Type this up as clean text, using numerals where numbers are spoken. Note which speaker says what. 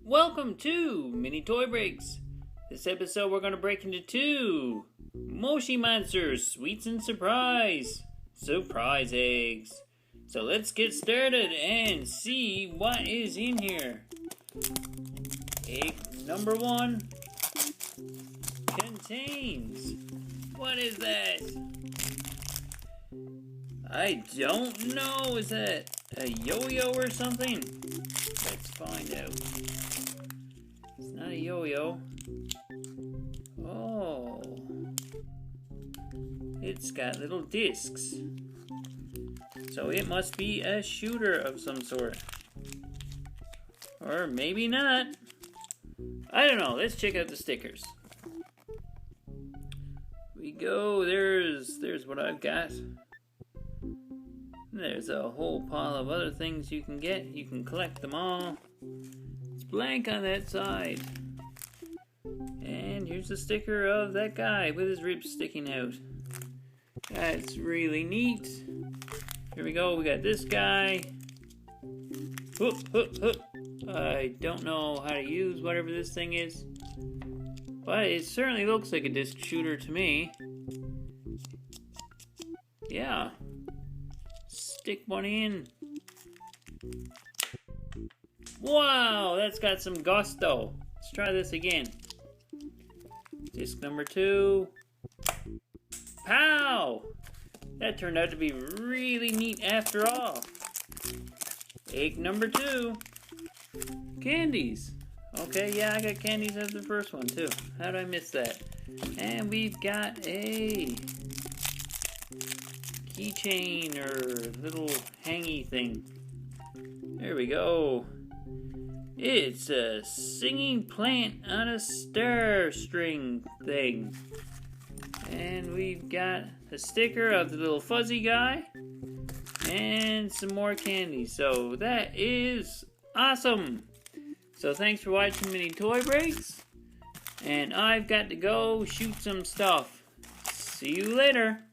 Speaker 1: Welcome to Mini Toy Breaks. This episode we're going to break into two Moshi monsters, sweets and surprise eggs. So let's get started and see what is in here. Egg number 1 contains, what is that? I don't know, is that a yo-yo or something? Let's find out. It's not a yo-yo. Oh. It's got little discs. So it must be a shooter of some sort. Or maybe not. I don't know. Let's check out the stickers. We go. There's what I've got. There's a whole pile of other things you can get. You can collect them all. It's blank on that side. And here's a sticker of that guy with his ribs sticking out. That's really neat. Here we go. We got this guy. Whoop, whoop, whoop. I don't know how to use whatever this thing is. But it certainly looks like a disc shooter to me. Yeah. Stick one in. Wow, that's got some gusto. Let's try this again. Disc number 2. Pow! That turned out to be really neat after all. Egg number 2. Candies. Okay, yeah, I got candies as the first one too. How did I miss that? And we've got a keychain or little hangy thing. There we go. It's a singing plant on a star string thing. And we've got a sticker of the little fuzzy guy and some more candy. So that is awesome. So thanks for watching Mini Toy Breaks. And I've got to go shoot some stuff. See you later.